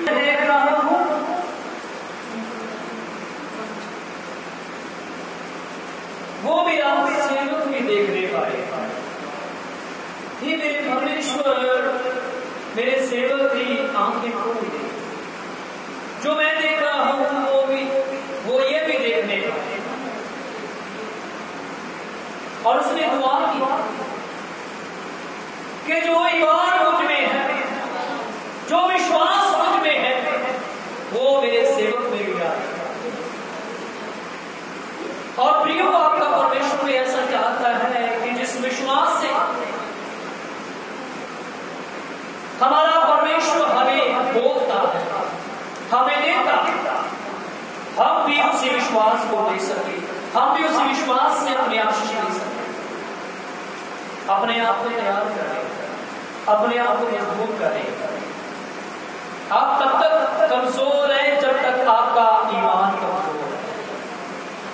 देख रहा हूं वो मेरा सेवक भी देखने पाए। हे मेरे परमेश्वर, मेरे सेवक की आंखें खोल दे। जो मैं देख रहा हूं वो ये भी देखने पाए। और उसने दुआ की कि जो ईमान मुझ में है, जो विश्वास मुझ में है, वो मेरे सेवक में भी आए। और प्रियो, आपका परमेश्वर ऐसा चाहता है कि जिस विश्वास से हमारा परमेश्वर हमें बोलता है, हमें देता, हम भी उसी विश्वास को दे सके, हम भी उसी विश्वास से अपने आशीष दे सके। अपने आप को तैयार करें, अपने आप को मजबूत करें। आप तब तक कमजोर हैं जब तक आपका ईमान कमजोर है।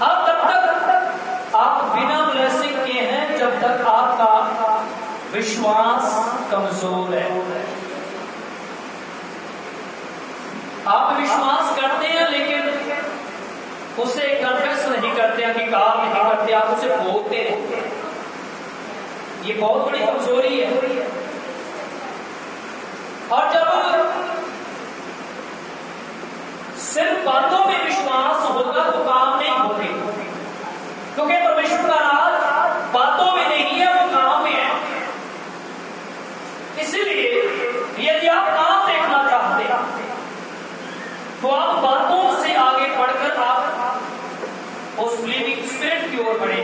आप तब तक आप बिना ब्लेसिंग के हैं जब तक आपका विश्वास कमजोर है। आप विश्वास करते हैं लेकिन उसे कन्फेस नहीं करते, अंगीकार नहीं करते, आप उसे बोलते रहते हैं। ये बहुत बड़ी कमजोरी है। और जब सिर्फ बातों में विश्वास होगा तो काम नहीं होते, क्योंकि परमेश्वर का राज बातों में नहीं है, वो काम में है। इसलिए यदि आप काम देखना चाहते हैं तो आप बातों से आगे बढ़कर आप उस लिविंग स्पिरिट की ओर बढ़े,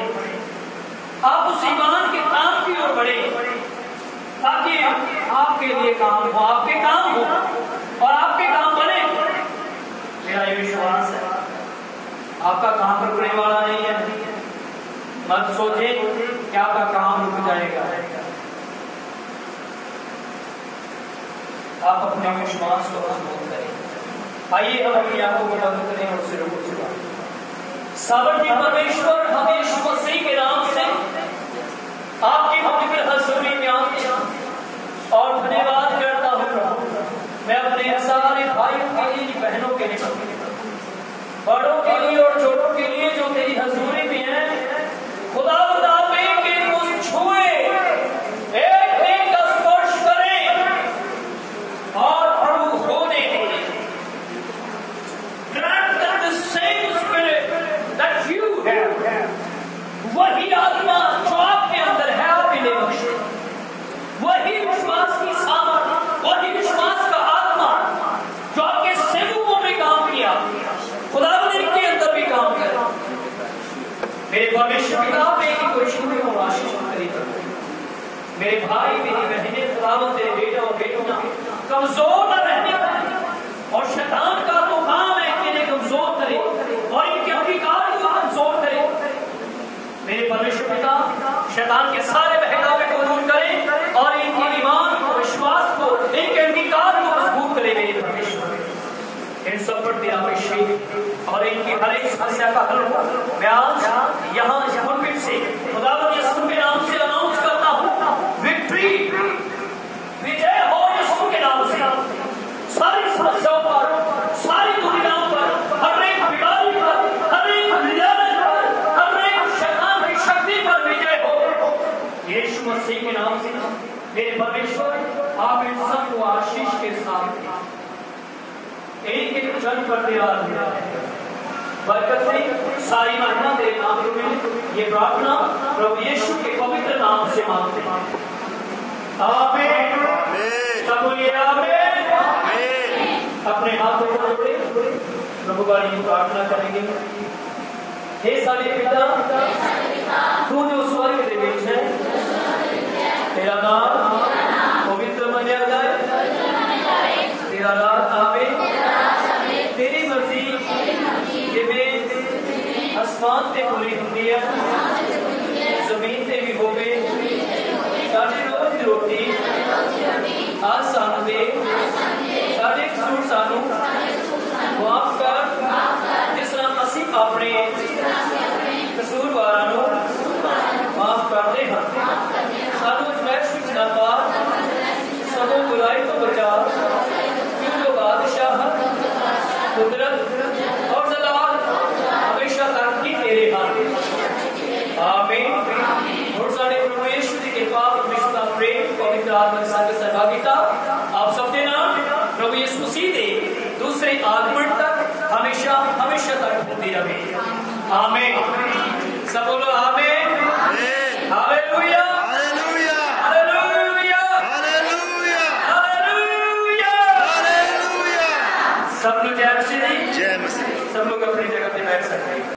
आप उस ईमान के काम की ओर बढ़े, ताकि आपके लिए काम हो, आपके काम हो और आपके काम बने। मेरा ये विश्वास है आपका काम रुकने वाला नहीं है। मत सोचे कि आपका काम रुक जाएगा। आप अपने विश्वास को मजबूत करें। आइए हम अपनी आंखों को बंद करें और सिरों को झुकाएं। सावरती परमेश्वर, हम यीशु मसीह के नाम से आपकी पवित्र हज़ूरी में आते और धन्यवाद करता हूँ। मैं अपने सारे भाइयों के लिए, बहनों के लिए, बड़ों के लिए और छोटों के लिए जो तेरी हज़ूरी में है, खुदा के को छुए, एक का स्पर्श करें और प्रभु होने grant that the same spirit that you have, वही आत्मा जो आपके अंदर है, आपके लिए बख्शे। वही विश्वास की सामर्थ, वही विश्वास का आत्मा जो आपके सेवकों में काम किया, खुदावंद इनके अंदर भी काम करे। मेरे परमेश्वर पिता, मेरी कोई शुरू और आशीष करेगा। मेरे भाई, मेरी बहनें, खुदावंद तेरे बेटा और बेटियां कमजोर न रहने पाए और शैतान का तो काम है कि इन्हें कमजोर करे और इनके अधिकार को कमजोर करे। मेरे परमेश्वर पिता, शैतान के सारे बहकावे को दूर करें और इनके ईमान को, विश्वास को, इनके अंगीकार को मजबूत करें मेरे परमेश्वर। इन सब पर तेरा अभिषेक और इनकी हर एक समस्या का हल हो। मैं आज यहाँ इस पुलपिट से खुदावंद यीशु के नाम से अनाउंस करता हूँ, विक्ट्री, विजय हो यीशु के नाम से। सारी समस्याओं पर, सारी दुविधाओं पर, हर एक बीमारी पर, हर एक लालच पर, हर एक शैतान की शक्ति पर विजय हो यीशु मसीह के नाम से। मेरे परमेश्वर, आप इन सबको आशीष के साथ एक एक जन पर तेरा बरकत से सारी महिमा तेरे नाम में ये प्रार्थना प्रभु यीशु के पवित्र नाम से मांगते हैं। आमीन। सब बोलिए आमीन। अपने हाथों को जोड़े प्रभु का लिए प्रार्थना करेंगे। हे सारे पिता, तू जो स्वर्ग के बीच है, तेरा नाम पवित्र माना जाए, तेरा राज आवे, तेरी मर्जी जिवें आसमान ते पूरी होती है, जमीन ते भी होवे। साडे रोज दी रोटी आज सानू दे, साडे कसूर सानू माफ कर, जिस तरह असीं अपने कसूरवारां नूं माफ करदे हां। सानू अजमैश विच ना पा, सगों बुराई तो बचा, क्योंकि बादशाह, कुदरत और जलाल हमेशा तक ही तेरे हाथ। आमीन। और साडे प्रभु यीशु दी कृपा, परमेश्वर दा प्रेम, पवित्र आत्मा संग सहभागिता आप सब दे नाल प्रभु यीशु मसीह दे दूसरे आगमन तक हमेशा हमेशा तक होती रहे। आमीन। सब बोलो आमीन। Hallelujah, hallelujah, hallelujah, hallelujah, hallelujah, hallelujah. सब लोग जय मसीह, जय मसीह। सब लोग अपनी जगह पे बैठ सकते हैं।